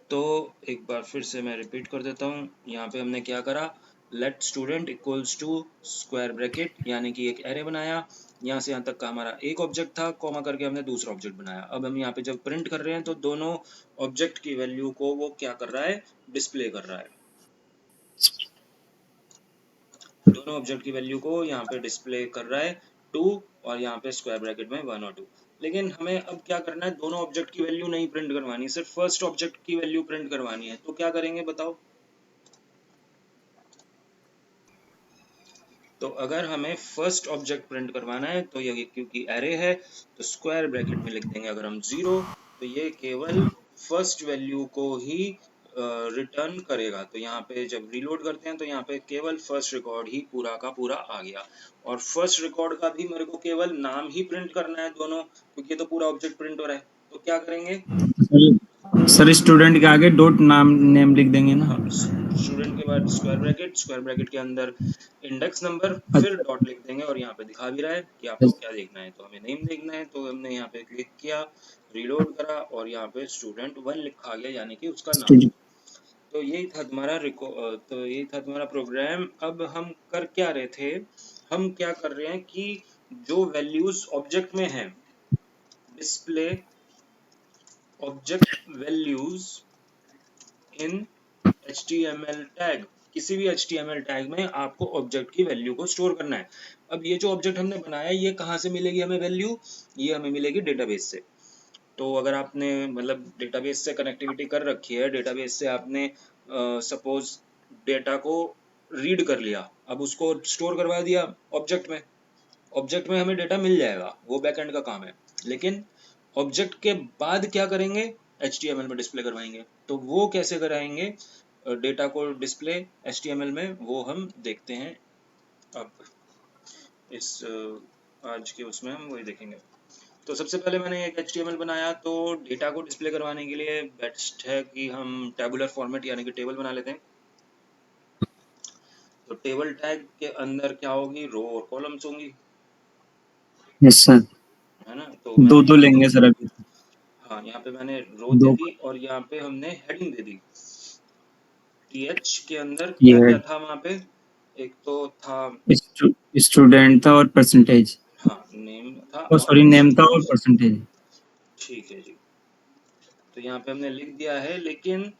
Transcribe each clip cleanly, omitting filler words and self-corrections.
तो एक बार फिर से मैं रिपीट कर देता हूँ। यहाँ पे हमने क्या करा, let student equals to square bracket, यानी कि एक एरे बनाया। यहाँ से यहाँ तक का हमारा एक ऑब्जेक्ट था, कॉमा करके हमने दूसरा ऑब्जेक्ट बनाया। अब हम यहाँ पे जब प्रिंट कर रहे हैं तो दोनों ऑब्जेक्ट की वैल्यू को वो क्या कर रहा है, डिस्प्ले कर रहा है। दोनों ऑब्जेक्ट की वैल्यू को यहाँ पे डिस्प्ले कर रहा है 2 और यहाँ पे स्क्वायर ब्रैकेट में 1 और 2। लेकिन हमें अब क्या करना है, दोनों ऑब्जेक्ट की वैल्यू नहीं प्रिंट करवानी, सिर्फ फर्स्ट ऑब्जेक्ट की वैल्यू प्रिंट करवानी है। तो क्या करेंगे बताओ। तो अगर हमें फर्स्ट ऑब्जेक्ट प्रिंट करवाना है तो ये क्योंकि एरे है तो स्क्वायर ब्रैकेट में लिख देंगे अगर हम 0, तो ये केवल फर्स्ट वैल्यू को ही रिटर्न करेगा। तो यहाँ पे जब रीलोड करते हैं तो यहाँ पे केवल फर्स्ट रिकॉर्ड ही पूरा का पूरा आ गया। और फर्स्ट रिकॉर्ड का भी मेरे को केवल नाम ही प्रिंट करना है दोनों, क्योंकि ये तो पूरा ऑब्जेक्ट प्रिंट हो रहा है। तो क्या करेंगे, सर स्टूडेंट के आगे डॉट नाम नेम लिख देंगे ना। हाँ, स्टूडेंट के बाद स्क्वायर ब्रैकेट के अंदर इंडेक्स नंबर, फिर अच्छा डॉट लिख देंगे। और यहाँ पे दिखा भी रहा है कि आपको क्या देखना है। तो हमें नेम देखना है, तो हमने यहाँ पे क्लिक किया, रीलोड करा और यहाँ पे स्टूडेंट 1 लिखा आ गया, यानी कि उसका नाम। स्टूडेंट तो यही था तुम्हारा तो यही था तुम्हारा प्रोग्राम। अब हम कर क्या रहे थे, हम क्या कर रहे हैं कि जो वैल्यूज ऑब्जेक्ट में है, display object values in HTML tag. किसी भी HTML टैग में आपको ऑब्जेक्ट की वैल्यू को स्टोर करना है। अब ये जो ऑब्जेक्ट हमने बनाया, ये कहाँ से मिलेगी हमें वैल्यू, ये हमें मिलेगी डेटाबेस से। तो अगर आपने मतलब डेटाबेस से कनेक्टिविटी कर रखी है, डेटाबेस से आपने सपोज डेटा को रीड कर लिया, अब उसको स्टोर करवा दिया ऑब्जेक्ट में। ऑब्जेक्ट में हमें डेटा मिल जाएगा, वो बैकएंड का काम है। लेकिन ऑब्जेक्ट के बाद क्या करेंगे, HTML में डिस्प्ले करवाएंगे। तो वो कैसे कराएंगे डेटा को डिस्प्ले HTML में, वो हम देखते हैं अब इस आज के उसमें हम वही देखेंगे। तो सबसे पहले मैंने एक HTML बनाया। तो डेटा को डिस्प्ले करवाने के लिए बेस्ट है कि हम टेबुलर फॉर्मेट यानी कि टेबल बना लेते हैं। तो टेबल टैग के अंदर क्या होगी, रो और कॉलम्स होंगी, यस सर। है ना। तो दो मैंने दो यहाँ पे, लेंगे सर अभी। हाँ यहाँ पे मैंने रो दे दो दी और यहाँ पे हमने हेडिंग दे दी। TH के अंदर क्या ये क्या था वहाँ पे, एक तो था, स्टूडेंट था और परसेंटेज। हाँ नेम था ओ और सॉरी नेम था और परसेंटेज। परसेंटेज। ठीक है जी। तो यहाँ पे हमने लिख दिया है, लेकिन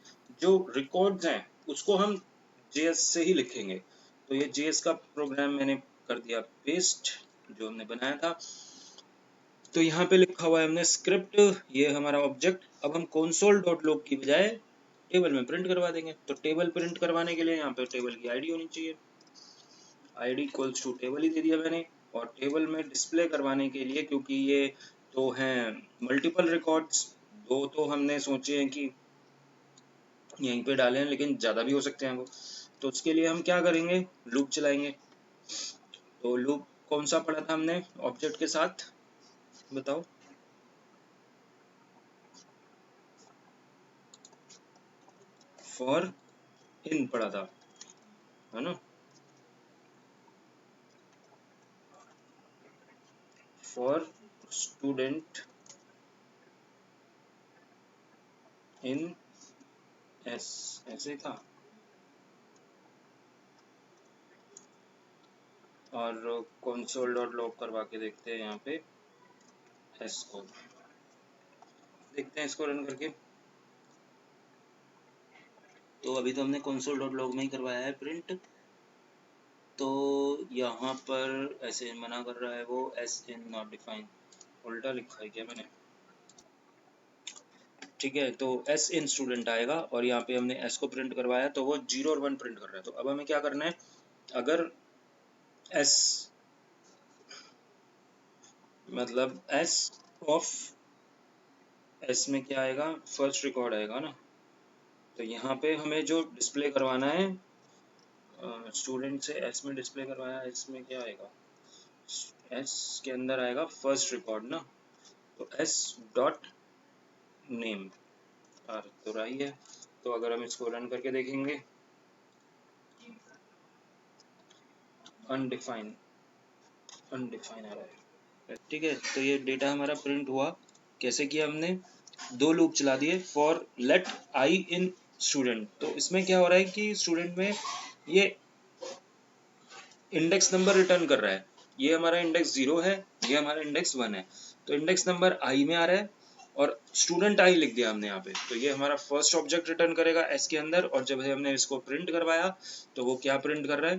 जो रिकॉर्ड्स हैं उसको हम JS से ही लिखेंगे। तो ये JS का प्रोग्राम मैंने कर दिया पेस्ट, जो हमने बनाया था। तो यहाँ पे लिखा हुआ है हमने स्क्रिप्ट, ये हमारा ऑब्जेक्ट। अब हम console डॉट लॉग की बजाय टेबल में प्रिंट करवा देंगे। तो टेबल प्रिंट करवाने के लिए यहाँ पे टेबल की आईडी होनी चाहिए, आईडी इक्वल्स टू टेबल ही दे दिया मैंने। और टेबल में डिस्प्ले करवाने के लिए, क्योंकि ये तो हैं मल्टीपल रिकॉर्ड्स, दो तो हमने सोचे हैं कि यहीं पे डालें, लेकिन ज़्यादा भी हो सकते हैं वो। तो उसके लिए हम क्या करेंगे, लूप चलाएंगे। तो लूप कौन सा पढ़ा था हमने ऑब्जेक्ट के साथ, बताओ। फॉर इन पढ़ा था, है ना। फॉर स्टूडेंट इन एस, ऐसे था। और console डॉट लॉग करवा के देखते हैं यहाँ पे एस को, देखते हैं इसको रन करके। तो अभी तो हमने console डॉट लॉग में ही करवाया है प्रिंट। तो यहाँ पर ऐसे मना कर रहा है वो, एस इन नॉट डिफाइन, उल्टा लिखा है क्या मैंने। ठीक है, तो एस इन स्टूडेंट आएगा और यहाँ पे हमने एस को प्रिंट करवाया, तो वो 0 और 1 प्रिंट कर रहा है। तो अब हमें क्या करना है, अगर एस मतलब एस ऑफ एस में क्या आएगा, फर्स्ट रिकॉर्ड आएगा ना। तो यहाँ पे हमें जो डिस्प्ले करवाना है, स्टूडेंट से एस में डिस्प्ले करवाया, एस में क्या आएगा, एस के अंदर आएगा फर्स्ट रिकॉर्ड ना। तो एस डॉट नेम तो रही है। तो अगर हम इसको रन करके देखेंगे, अनडिफाइन अनडिफाइन आ रहा है। ठीक है, तो ये डेटा हमारा प्रिंट हुआ। कैसे किया हमने, दो लूप चला दिए for let i in student. तो इसमें क्या हो रहा है कि स्टूडेंट में ये इंडेक्स नंबर रिटर्न कर रहा है। ये हमारा इंडेक्स 0 है, ये हमारा इंडेक्स 1 है। तो इंडेक्स नंबर आई में आ रहा है और स्टूडेंट आई लिख दिया हमने यहाँ पे। तो ये हमारा फर्स्ट ऑब्जेक्ट रिटर्न करेगा एस के अंदर, और जब हमने इसको प्रिंट करवाया तो वो क्या प्रिंट कर रहा है,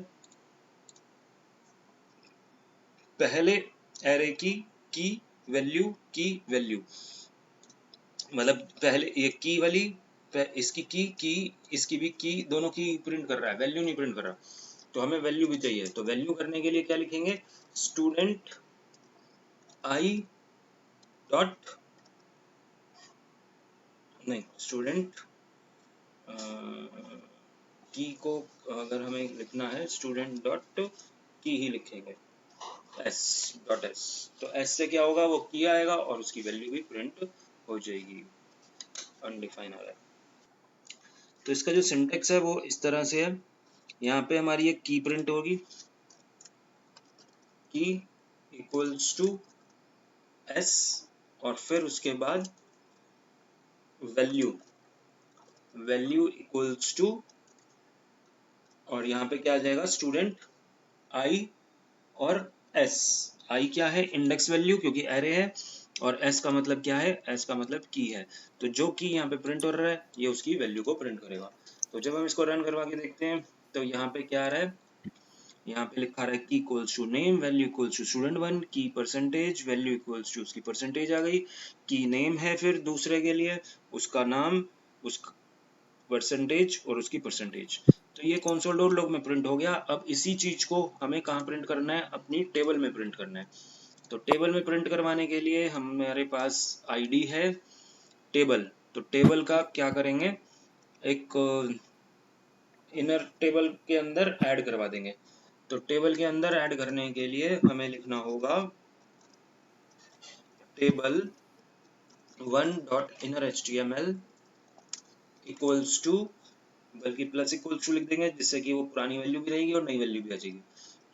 पहले एरे की वैल्यू, मतलब पहले ये की वाली, इसकी की इसकी भी की, दोनों की प्रिंट कर रहा है, वैल्यू नहीं प्रिंट कर रहा। तो हमें वैल्यू भी चाहिए, तो वैल्यू करने के लिए क्या लिखेंगे, स्टूडेंट आई डॉट, नहीं स्टूडेंट की को अगर हमें लिखना है स्टूडेंट डॉट की ही लिखेंगे, एस डॉट एस। तो एस से क्या होगा, वो की आएगा और उसकी वैल्यू भी प्रिंट हो जाएगी, अनडिफाइन आ रहा है। तो इसका जो सिंटेक्स है वो इस तरह से है, यहाँ पे हमारी एक की प्रिंट होगी, की इक्वल्स टू एस, और फिर उसके बाद वैल्यू इक्वल्स टू, और यहाँ पे क्या आ जाएगा, स्टूडेंट आई और एस। आई क्या है, इंडेक्स वैल्यू क्योंकि एरे है, और एस का मतलब क्या है, एस का मतलब की है। तो जो की यहाँ पे प्रिंट हो रहा है ये उसकी वैल्यू को प्रिंट करेगा। तो जब हम इसको रन करवा के देखते हैं तो यहाँ पे क्या आ रहा है, यहाँ पे लिखा रहा है key equals to name, value equals to student 1, key percentage, value equals to उसकी परसेंटेज आ गई, की नेम है फिर दूसरे के लिए, उसका नाम, उसका परसेंटेज और उसकी परसेंटेज। तो ये कंसोल डॉट लॉग में प्रिंट हो गया। अब इसी चीज को हमें कहाँ प्रिंट करना है, अपनी टेबल में प्रिंट करना है। तो टेबल में प्रिंट करवाने के लिए हमारे पास आईडी है टेबल, तो टेबल का क्या करेंगे, एक इनर टेबल के अंदर ऐड करवा देंगे। तो टेबल के अंदर ऐड करने के लिए हमें लिखना होगा table 1 dot inner HTML equals to, बल्कि प्लस इक्वल्स टू लिख देंगे जिससे कि वो पुरानी वैल्यू भी रहेगी और नई वैल्यू भी आ जाएगी।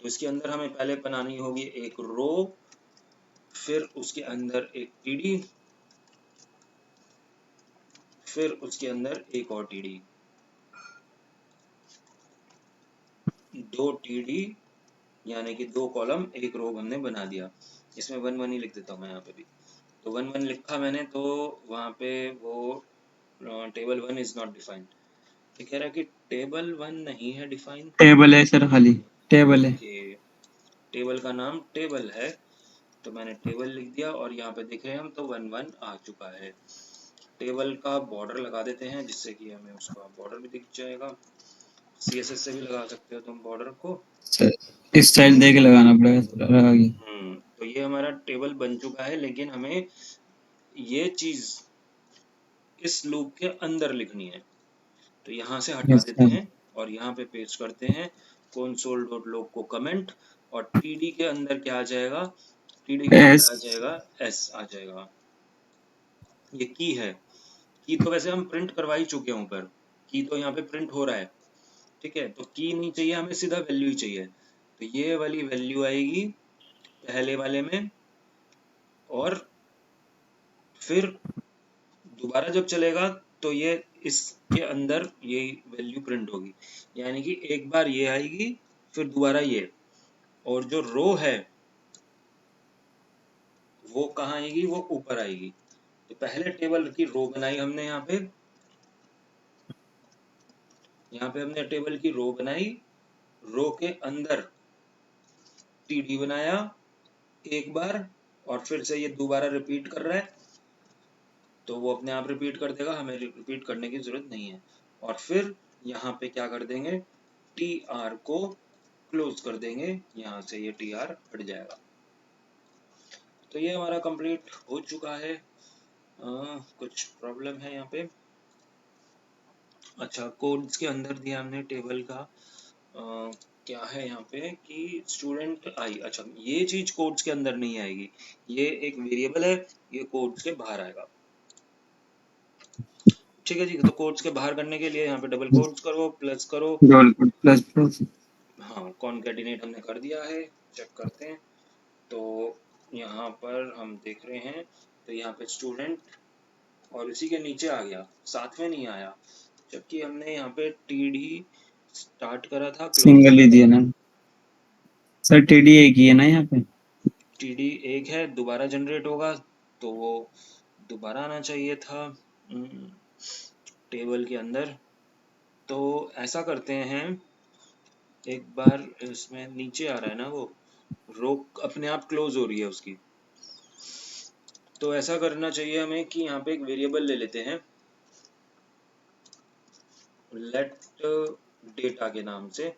तो इसके अंदर हमें पहले बनानी होगी एक रो, फिर उसके अंदर एक टीडी, फिर उसके अंदर एक और टीडी, दो टीडी, यानी कि दो कॉलम एक रो हमने बना दिया। इसमें 1 1 ही लिख देता हूँ मैं यहाँ पे भी। तो 1 1 लिखा मैंने, तो वहाँ पे वो टेबल 1 इज नॉट डिफाइंड, ये कह रहा है कि टेबल 1 नहीं है डिफाइंड। टेबल है सर, खाली टेबल है। ओके, टेबल का नाम टेबल है, तो मैंने टेबल लिख दिया, और यहाँ पे देख रहे हैं हम तो 1 1 आ चुका है। टेबल का बॉर्डर लगा देते हैं जिससे कि हमें उसका बॉर्डर भी दिख जाएगा। सीएसएस से भी लगा सकते हो तुम बॉर्डर को। सर स्टाइल दे के लगाना पड़ेगा सर, लगा के। तो ये हमारा टेबल बन चुका है, लेकिन हमें ये चीज इस लूप के अंदर लिखनी है। तो यहाँ से हटा यस देते सर। हैं और यहाँ पे पेस्ट करते हैं console.log को कमेंट, और टीडी के अंदर क्या आ जाएगा, टीडी के एस। अंदर आ जाएगा एस आ जाएगा। ये की है, की तो वैसे हम प्रिंट करवा ही चुके हैं ऊपर, की तो यहाँ पे प्रिंट हो रहा है, ठीक है। तो की नहीं चाहिए हमें, सीधा वैल्यू ही चाहिए। तो ये वाली वैल्यू आएगी पहले वाले में, और फिर दोबारा जब चलेगा तो ये इसके अंदर ये वैल्यू प्रिंट होगी, यानी कि एक बार ये आएगी फिर दोबारा ये, और जो रो है वो कहाँ आएगी, वो ऊपर आएगी। तो पहले टेबल की रो बनाई हमने यहाँ पे हमने टेबल की रो बनाई, रो के अंदर टीडी बनाया एक बार, और फिर से ये दोबारा रिपीट कर रहा है, तो वो अपने आप रिपीट कर देगा, हमें रिपीट करने की जरूरत नहीं है। और फिर यहाँ पे क्या कर देंगे, टी आर को क्लोज कर देंगे, यहाँ से ये टी आर हट जाएगा। तो ये हमारा कंप्लीट हो चुका है। कुछ प्रॉब्लम है यहाँ पे, अच्छा कोड्स के अंदर दिया हमने टेबल का, क्या है यहाँ पे कि स्टूडेंट आई, अच्छा ये चीज कोड्स के अंदर नहीं आएगी, ये एक वेरिएबल है, ये कोड्स के बाहर आएगा। ठीक है जी, तो कोड्स के बाहर करने के लिए यहाँ पे डबल कोड्स करो, प्लस करो, डबल प्लस प्लस। हाँ कॉन्केटिनेट हमने कर दिया है, चेक करते हैं। तो यहाँ पर हम देख रहे हैं, तो यहाँ पे स्टूडेंट और इसी के नीचे आ गया, साथ में नहीं आया, जबकि हमने यहाँ पे टीडी स्टार्ट करा था, क्लोज सिंगल करा ही था। दिया ना सर, टीडी एक ही है ना यहाँ पे। टीडी एक है, दोबारा जनरेट होगा तो वो दोबारा आना चाहिए था टेबल के अंदर। तो ऐसा करते हैं, एक बार इसमें नीचे आ रहा है ना, वो रो अपने आप क्लोज हो रही है उसकी। तो ऐसा करना चाहिए हमें कि यहाँ पे एक वेरिएबल ले लेते हैं, लेट डेटा के नाम से,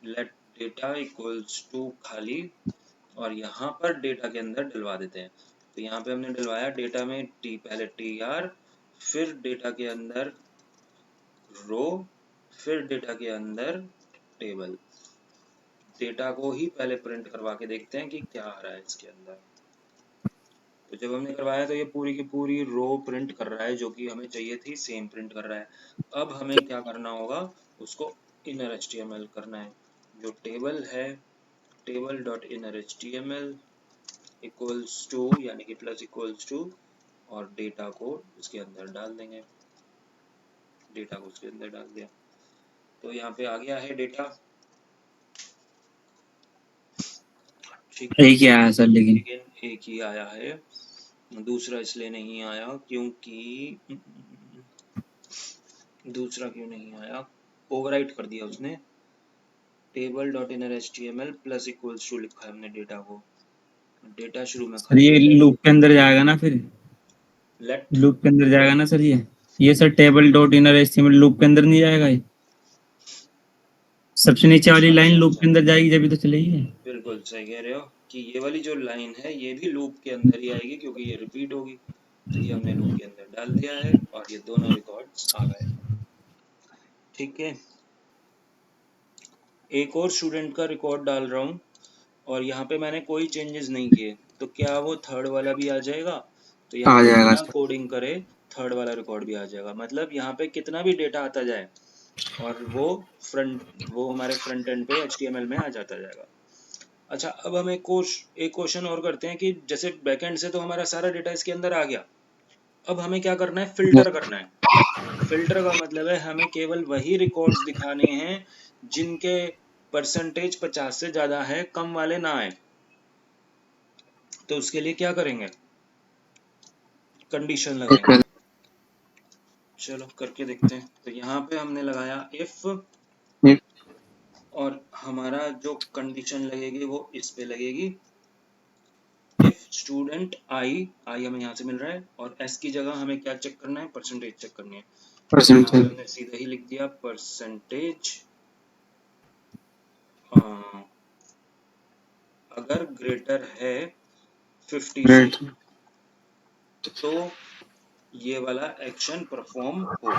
लेट डेटा इक्वल्स टू खाली, और यहाँ पर डेटा के अंदर डलवा देते हैं। तो यहाँ पे हमने डलवाया डेटा में टी, पहले टी आर, फिर डेटा के अंदर रो, फिर डेटा के अंदर टेबल। डेटा को ही पहले प्रिंट करवा के देखते हैं कि क्या आ रहा है इसके अंदर। तो जब हमने करवाया तो ये पूरी की पूरी रो प्रिंट कर रहा है, जो कि हमें चाहिए थी, सेम प्रिंट कर रहा है। अब हमें क्या करना होगा, उसको इनर HTML करना है। जो टेबल है, table dot inner HTML equals to, यानी कि प्लस इक्वल्स टू, और डेटा को उसके अंदर डाल देंगे। डेटा को उसके अंदर डाल दिया तो यहाँ पे आ गया है डेटा। ठीक है, एक ही आया सर लेकिन। लेकिन एक ही आया है, दूसरा इसलिए नहीं आया क्योंकि दूसरा क्यों नहीं आया, ओवरराइट कर दिया उसने। Table dot inner HTML plus equals to लिखा है हमने डेटा को, डेटा शुरू में सर खाली ये है। लूप के अंदर जाएगा ना फिर, लेट, लूप के अंदर जाएगा ना सर ये sir table dot inner HTML loop के अंदर नहीं जाएगा ये। सबसे नीचे वाली अच्छा लाइन अच्छा लूप अच्छा, के अंदर जाएगी जब भी तो चलेगी। बिल्कुल सही कह रहे हो कि ये वाली जो लाइन है ये भी लूप के अंदर ही आएगी, क्योंकि ये रिपीट होगी। तो ये हमने लूप के अंदर डाल दिया है और ये दोनों रिकॉर्ड्स आ गए। ठीक है, एक और स्टूडेंट का रिकॉर्ड डाल रहा हूँ, और यहाँ पे मैंने कोई चेंजेस नहीं किए, तो क्या वो थर्ड वाला भी आ जाएगा? तो यहाँ आ पे जाएगा बिना सर। कोडिंग करे थर्ड वाला रिकॉर्ड भी आ जाएगा। मतलब यहाँ पे कितना भी डेटा आता जाए और वो वो हमारे फ्रंट एंड पे HTML में आ जाता जाएगा। अच्छा, अब हम एक क्वेश्चन और करते हैं कि जैसे बैकएंड से तो हमारा सारा डेटा इसके अंदर आ गया, अब हमें क्या करना है, फिल्टर करना है। फिल्टर का मतलब है हमें केवल वही रिकॉर्ड्स दिखाने हैं जिनके परसेंटेज 50 से ज्यादा है, कम वाले ना आए। तो उसके लिए क्या करेंगे, कंडीशन लगाएंगे। चलो करके देखते हैं। तो यहाँ पे हमने लगाया इफ, और हमारा जो कंडीशन लगेगी वो इस पे लगेगी, इफ स्टूडेंट आई हमें यहाँ से मिल रहा है, और एस की जगह हमें क्या चेक करना है, परसेंटेज चेक करनी है। तो यहाँ पे परसेंटेज। हमने सीधा ही लिख दिया परसेंटेज, अगर ग्रेटर है 50 से, ग्रेट। तो ये वाला एक्शन परफॉर्म हो।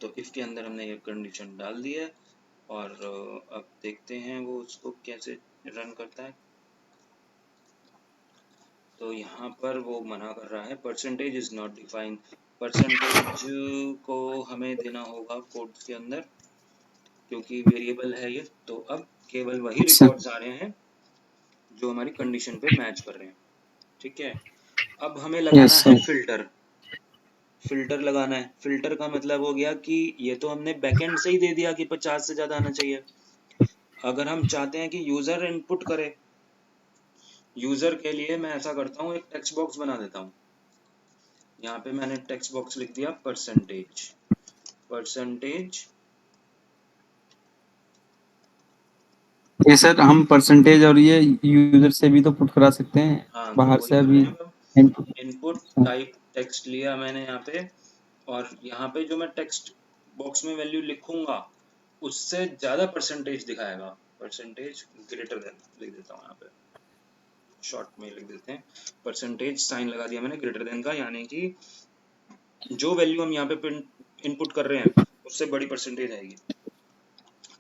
तो इफ के अंदर हमने ये कंडीशन डाल दी है, और अब देखते हैं वो उसको कैसे रन करता है। तो यहाँ पर वो मना कर रहा है, percentage is not defined. Percentage को हमें देना होगा कोड्स के अंदर, क्योंकि वेरिएबल है ये। तो अब केवल वही अच्छा। रिकॉर्ड्स आ रहे हैं जो हमारी कंडीशन पे मैच कर रहे हैं। ठीक है, अब हमें यस लगाना है सर। फिल्टर। फिल्टर लगाना है, फिल्टर का मतलब हो गया कि ये तो हमने बैकएंड से ही दे दिया कि 50 से ज्यादा आना चाहिए। अगर हम चाहते हैं कि यूजर इनपुट करे, यूजर के लिए मैं ऐसा करता हूँ, एक टेक्स्ट बॉक्स बना देता हूँ। यहाँ पे मैंने टेक्स्ट बॉक्स लिख दिया परसेंटेज, परसेंटेज। ये सर हम परसेंटेज और ये यूजर से भी तो पुट करा सकते हैं, हाँ, तो बाहर वही से कर अभी रहे हैं अब। इनपुट। इनपुट टाइप टेक्स्ट लिया मैंने यहाँ पे, और यहाँ पे जो मैं टेक्स्ट बॉक्स में वैल्यू लिखूंगा उससे ज्यादा परसेंटेज दिखाएगा। परसेंटेज ग्रेटर देन लिख देता हूँ यहाँ पे, शॉर्ट में लिख देते हैं, परसेंटेज साइन लगा दिया मैंने ग्रेटर देन का, यानी कि जो वैल्यू हम यहाँ पे इनपुट कर रहे हैं उससे बड़ी परसेंटेज आएगी।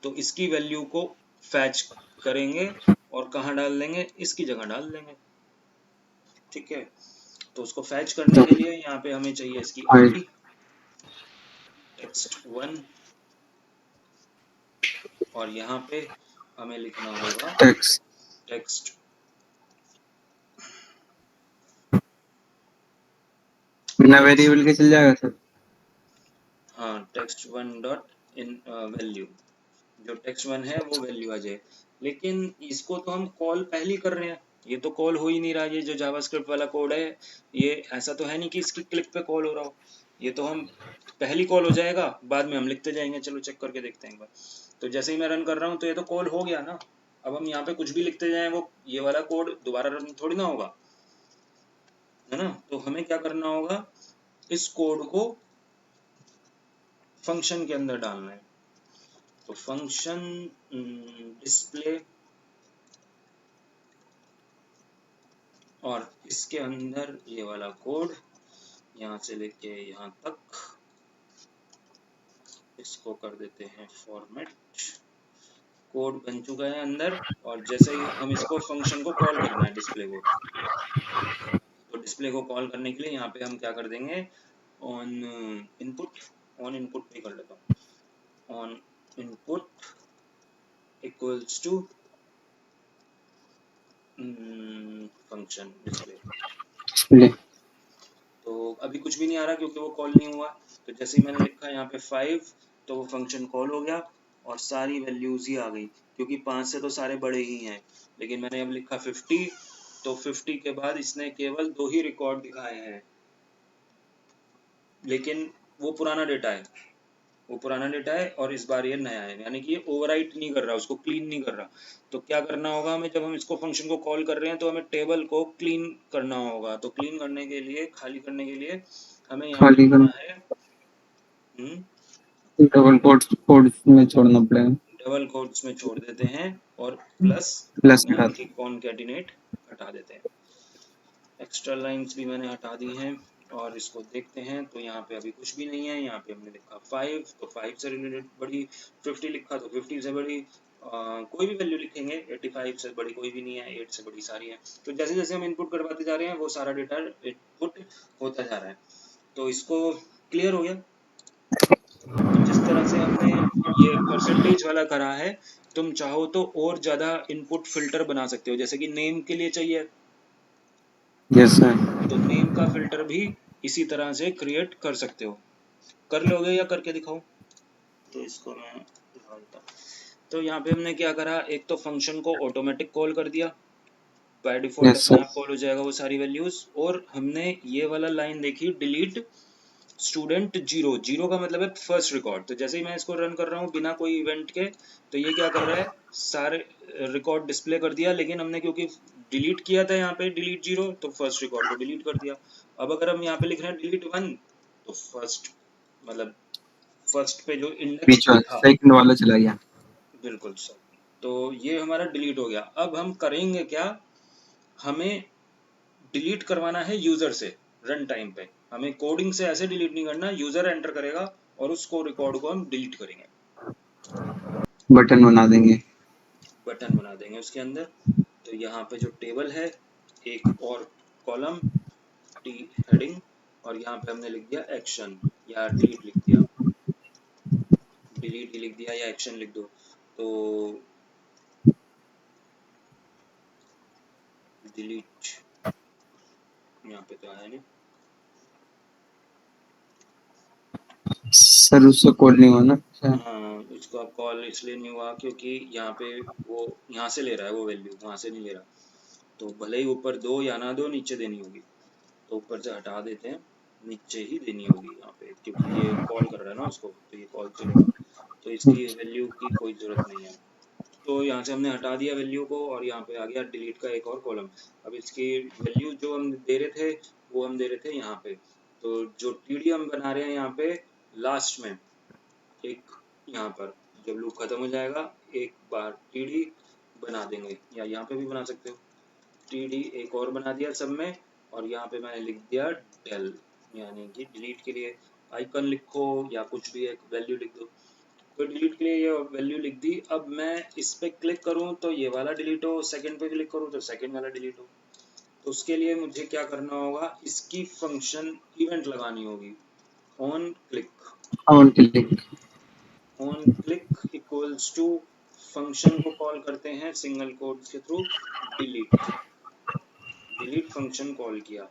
तो इसकी वैल्यू को फैच करेंगे और कहाँ डाल देंगे, इसकी जगह डाल देंगे। ठीक है, तो उसको फैच करने के लिए यहाँ पे हमें चाहिए इसकी आईडी, टेक्स्ट 1, और यहाँ पे हमें लिखना होगा टेक्स्ट। टेक्स्ट बिना वेरिएबल के चल जाएगा सर? हाँ, text one dot in value, जो टेक्स्ट वन है वो वैल्यू आ जाए। लेकिन इसको तो हम कॉल पहले ही कर रहे हैं, ये तो कॉल हो ही नहीं रहा। ये जो जावास्क्रिप्ट वाला कोड है, ये ऐसा तो है नहीं कि इसकी क्लिक पे कॉल हो रहा हो। ये तो हम पहली कॉल हो जाएगा, बाद में हम लिखते जाएंगे। चलो चेक करके देखते हैं एक बार। तो जैसे ही मैं रन कर रहा हूँ तो ये तो कॉल हो गया ना। अब हम यहाँ पे कुछ भी लिखते जाएं, वो ये वाला कोड दोबारा रन थोड़ी ना होगा, है ना। तो हमें क्या करना होगा, इस कोड को फंक्शन के अंदर डालना है। तो फंक्शन डिस्प्ले, और इसके अंदर ये वाला कोड यहाँ से लेके यहाँ तक, इसको कर देते हैं फॉर्मेट। कोड बन चुका है अंदर, और जैसे ही हम इसको फंक्शन को कॉल करना है डिस्प्ले को, तो डिस्प्ले को कॉल करने के लिए यहाँ पे हम क्या कर देंगे, ऑन इनपुट, ऑन इनपुट भी कर लेता हूँ, on input equals to function display. तो अभी कुछ भी नहीं आ रहा क्योंकि वो कॉल नहीं हुआ। तो जैसे ही मैंने लिखा यहाँ पे 5, तो वो फंक्शन कॉल हो गया और सारी वैल्यूज ही आ गई, क्योंकि 5 से तो सारे बड़े ही हैं। लेकिन मैंने अब लिखा 50, तो 50 के बाद इसने केवल 2 ही रिकॉर्ड दिखाए हैं, लेकिन वो पुराना डेटा है, वो पुराना डेटा है और इस बार ये नया है, यानी कि ये ओवरराइट नहीं कर रहा, उसको क्लीन नहीं कर रहा। तो क्या करना होगा हमें, जब हम इसको फंक्शन को कॉल कर रहे हैं तो हमें टेबल को क्लीन करना होगा। तो क्लीन करने के लिए, खाली करने के लिए हमें यहाँ पे खाली लिखना है डबल कोट्स में छोड़ना पड़ेगा। डबल कोट्स में छोड़ देते हैं और प्लस प्लस यानी हटा कि कॉनकैटिनेट हटा देते हैं। एक्स्ट्रा लाइंस भी मैंने हटा दी हैं और इसको देखते हैं तो यहाँ पे अभी कुछ भी नहीं है। यहाँ पे हमने लिखा 5, तो 5 से रिलेटेड बड़ी, 50 लिखा तो 50 से बड़ी कोई भी वैल्यू लिखेंगे, 85 से बड़ी कोई भी नहीं है, 8 से बड़ी सारी है। तो जैसे जैसे हम इनपुट करवाते जा रहे हैं वो सारा डेटा इनपुट होता जा रहा है। तो इसको क्लियर हो गया। तो जिस तरह से हमने ये परसेंटेज वाला करा है, तुम चाहो तो और ज्यादा इनपुट फिल्टर बना सकते हो। जैसे कि नेम के लिए चाहिए, यस सर। तो नेम का फिल्टर भी इसी तरह से क्रिएट कर सकते हो। कर लोगे या करके दिखाओ? तो इसको मैं निकालता हूँ। तो यहाँ पे हमने क्या करा, एक तो फंक्शन को ऑटोमेटिक कॉल कर दिया, बाय डिफॉल्ट यस अपने सर। आप कॉल हो जाएगा वो सारी वैल्यूज। और हमने ये वाला लाइन देखी, डिलीट स्टूडेंट 0, 0 का मतलब है फर्स्ट रिकॉर्ड। तो जैसे ही मैं इसको रन कर रहा हूँ बिना कोई इवेंट के, तो ये क्या कर रहा है, सारे रिकॉर्ड डिस्प्ले कर दिया। लेकिन हमने क्योंकि डिलीट किया था यहाँ पे डिलीट 0, तो फर्स्ट रिकॉर्ड को डिलीट कर दिया। अब अगर हम यहाँ पे लिख रहे हैं डिलीट 1, तो फर्स्ट मतलब फर्स्ट पे जो इंडेक्स बीच पे वाला था, सेकंड वाला चला गया। बिल्कुल सर। तो ये हमारा डिलीट हो गया। अब हम करेंगे क्या, हमें डिलीट करवाना है यूजर से रन टाइम पे। हमें कोडिंग से ऐसे डिलीट नहीं करना, यूजर एंटर करेगा और उसको रिकॉर्ड को हम डिलीट करेंगे, बटन बना देंगे। बटन बना देंगे उसके अंदर। तो यहाँ पे जो टेबल है, एक और कॉलम, टी हेडिंग, और यहाँ पे हमने लिख दिया एक्शन या डिलीट लिख दिया, डिलीट ही लिख दिया या एक्शन लिख दो। तो डिलीट यहाँ पे तो आया नहीं, सर उससे कोड नहीं हुआ ना सर? हाँ उसका कॉल इसलिए नहीं हुआ क्योंकि यहाँ पे वो यहाँ से ले रहा है वो वैल्यू, वहाँ से नहीं ले रहा। तो भले ही ऊपर दो या ना दो, नीचे देनी होगी। तो ऊपर से हटा देते हैं, नीचे ही देनी होगी यहाँ पे, क्योंकि ये कॉल कर रहा है ना उसको, तो ये कॉल चलेगा। तो इसकी वैल्यू की कोई ज़रूरत नहीं है। तो यहाँ से हमने हटा दिया वैल्यू को और यहाँ पे आ गया डिलीट का एक और कॉलम। अब इसकी वैल्यू जो हम दे रहे थे वो हम दे रहे थे यहाँ पे। तो जो टीडी हम बना रहे हैं यहाँ पे लास्ट में, एक यहाँ पर जब लूप खत्म हो जाएगा एक बार टीडी बना देंगे, या यहाँ पे भी बना सकते हो। टीडी एक और बना दिया सब में, और यहाँ पे मैंने लिख दिया डेल, यानी कि डिलीट के लिए आइकन लिखो या कुछ भी एक वैल्यू लिख दो। तो डिलीट के लिए ये वैल्यू लिख दी। अब मैं इस पे क्लिक करूँ तो ये वाला डिलीट हो, सेकंड पे क्लिक करूँ तो सेकंड वाला डिलीट हो। तो उसके लिए मुझे क्या करना होगा, इसकी फंक्शन इवेंट लगानी होगी, on click. On click. On click equals to function को कॉल करते हैं सिंगल कोट्स के through, delete, delete function call किया।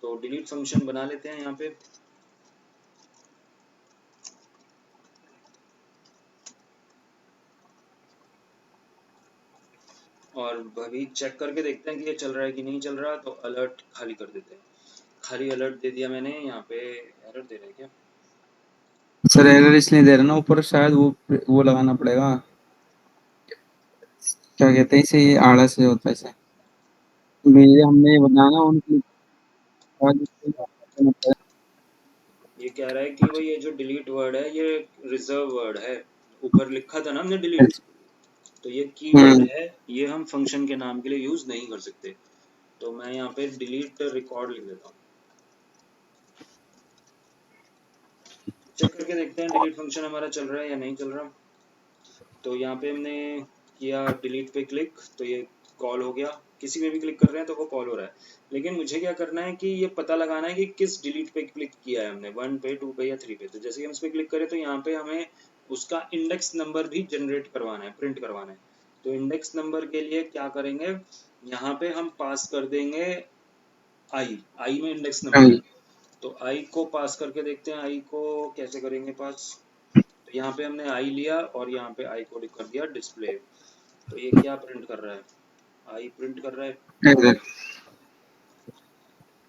तो डिलीट फंक्शन बना लेते हैं यहाँ पे। और अभी चेक करके देखते हैं कि ये चल रहा है कि नहीं चल रहा, तो अलर्ट खाली कर देते हैं। खाली अलर्ट दे दिया मैंने। यहाँ पे एरर दे रहा है क्या? सर एरर इसलिए दे रहा ना, ऊपर शायद वो लगाना पड़ेगा, क्या कहते हैं इसे, ये आड़ा से होता है इसे, मेरे हमने ये बनाना उनकी। ये कह रहा है कि भाई ये जो डिलीट वर्ड है ये रिजर्व वर्ड है। ऊपर लिखा था ना हमने डिलीट, तो ये कीवर्ड है, ये हम फंक्शन के नाम के लिए यूज नहीं कर सकते। तो मैं यहाँ पे डिलीट रिकॉर्ड लिख देता हूँ। चेक करके देखते हैं डिलीट फंक्शन हमारा चल रहा है या नहीं चल रहा। तो यहाँ पे हमने किया डिलीट पे क्लिक, तो ये कॉल हो गया। किसी पे भी क्लिक कर रहे हैं तो वो कॉल हो रहा है। लेकिन मुझे क्या करना है कि ये पता लगाना है कि किस डिलीट पे क्लिक किया है हमने, 1 पे, 2 पे या 3 पे। तो जैसे ही हम इस पे क्लिक करें तो यहाँ पे हमें उसका इंडेक्स नंबर भी जनरेट करवाना है, प्रिंट करवाना है। तो इंडेक्स नंबर के लिए क्या करेंगे, यहाँ पे हम पास कर देंगे आई में इंडेक्स नंबर है। तो आई को पास करके देखते हैं, आई को कैसे करेंगे पास। तो यहाँ पे हमने आई लिया और यहाँ पे आई को कर दिया डिस्प्ले। तो ये क्या प्रिंट कर रहा है, आई प्रिंट कर रहा है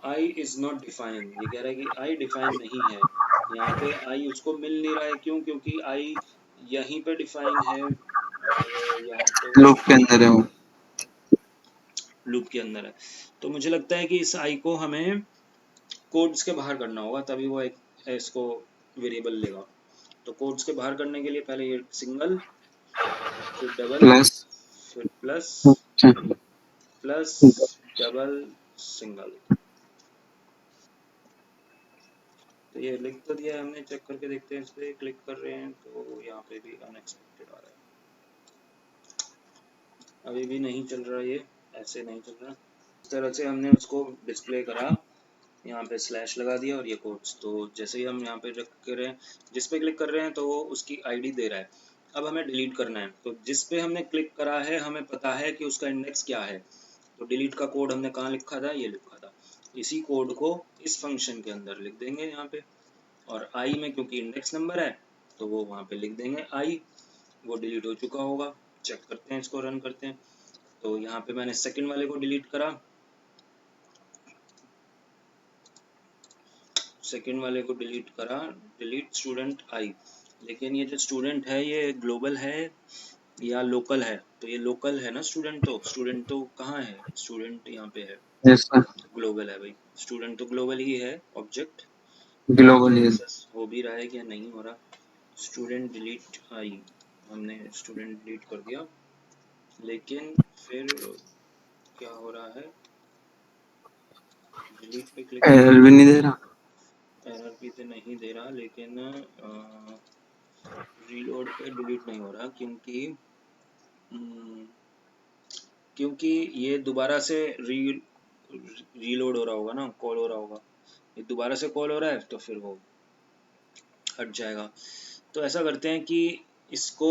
आई इज नॉट डिफाइन। ये कह रहा है कि आई डिफाइन नहीं है। यहाँ पे आई उसको मिल नहीं रहा है, क्यों? क्योंकि आई यहीं पे डिफाइन है और यहाँ तो लूप के अंदर है वो। लूप के अंदर है। तो मुझे लगता है कि इस आई को हमें कोड्स के बाहर करना होगा, तभी वो एक इसको वेरिएबल लेगा। तो कोड्स के बाहर करने के लिए पहले ये सिंगल, फिर डबल, प्लस, फिर प्लस, अच्छा, प्लस, डबल, सिंगल। तो ये लिख तो दिया है हमने। चेक करके देखते हैं, इस पे क्लिक कर रहे हैं तो यहाँ पे भी अनएक्सपेक्टेड आ रहा है। अभी भी नहीं चल रहा, ये ऐसे नहीं चल रहा। इस तरह से हमने उसको डिस्प्ले करा, यहाँ पे स्लैश लगा दिया और ये कोड्स। तो जैसे ही हम यहाँ पे रख कर रहे हैं, जिस पे क्लिक कर रहे हैं तो वो उसकी आईडी दे रहा है। अब हमें डिलीट करना है, तो जिस पे हमने क्लिक करा है हमें पता है कि उसका इंडेक्स क्या है। तो डिलीट का कोड हमने कहाँ लिखा था, ये लिखा था। इसी कोड को इस फंक्शन के अंदर लिख देंगे यहाँ पे। और आई में क्योंकि इंडेक्स नंबर है तो वो वहाँ पे लिख देंगे आई। वो डिलीट हो चुका होगा। चेक करते हैं, इसको रन करते हैं। तो यहाँ पे मैंने सेकंड वाले को डिलीट करा, सेकंड वाले को डिलीट करा, डिलीट स्टूडेंट आई। लेकिन ये जो स्टूडेंट है ये ग्लोबल है या लोकल है? तो ये लोकल है ना स्टूडेंट। तो स्टूडेंट तो कहाँ है, स्टूडेंट यहाँ पे है, यस सर, ग्लोबल है भाई। स्टूडेंट तो ग्लोबल ही है ऑब्जेक्ट। ग्लोबल ये। एक्सेस हो भी रहा है कि नहीं हो रहा। स्टूडेंट डिलीट आई, हमने स्टूडेंट डिलीट कर दिया। लेकिन फिर क्या हो रहा है, डिलीट पे क्लिक कर एरर रहे भी हैं, नहीं दे रहा। एरर भी तो नहीं दे रहा, लेकिन रीलोड पे डिलीट नहीं हो रहा। क्योंकि ये दोबारा से रीलोड हो रहा होगा ना, कॉल हो रहा होगा। ये दोबारा से कॉल हो रहा है तो फिर वो हट जाएगा। तो ऐसा करते हैं कि इसको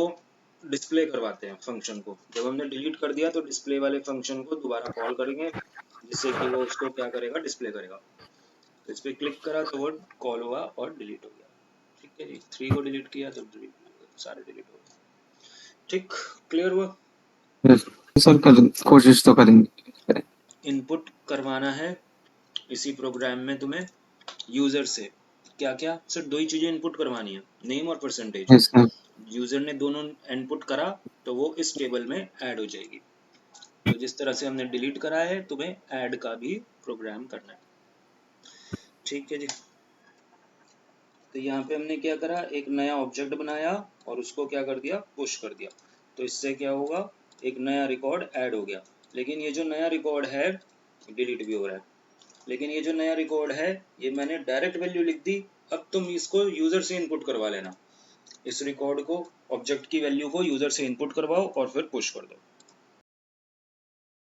डिस्प्ले करवाते हैं फंक्शन को। जब हमने डिलीट कर दिया तो डिस्प्ले वाले फंक्शन को दोबारा कॉल करेंगे, जिससे कि वो उसको क्या करेगा, डिस्प्ले करेगा। तो इस पर क्लिक करा तो वो कॉल हुआ और डिलीट हो गया। ठीक है जी, 3 को डिलीट किया तो डिलीट, सारे डिलीट हो गए। ठीक, क्लियर हुआ। यस सर, कर कोशिश तो करेंगे। इनपुट करवाना है इसी प्रोग्राम में तुम्हें यूजर से। क्या क्या? सिर्फ दो ही चीजें इनपुट करवानी है, नेम और परसेंटेज। Yes sir. यूजर ने दोनों इनपुट करा तो वो इस टेबल में ऐड हो जाएगी। तो जिस तरह से हमने डिलीट करा है, तुम्हें ऐड का भी प्रोग्राम करना है। ठीक है जी। तो यहाँ पे हमने क्या करा, एक नया ऑब्जेक्ट बनाया और उसको क्या कर दिया, पुश कर दिया। तो इससे क्या होगा, एक नया रिकॉर्ड ऐड हो गया। लेकिन ये जो नया रिकॉर्ड है डिलीट भी हो रहा है। लेकिन ये जो नया रिकॉर्ड है ये मैंने डायरेक्ट वैल्यू लिख दी। अब तुम इसको यूजर से इनपुट करवा लेना। इस रिकॉर्ड को, ऑब्जेक्ट की वैल्यू को यूजर से इनपुट करवाओ और फिर पुश कर दो।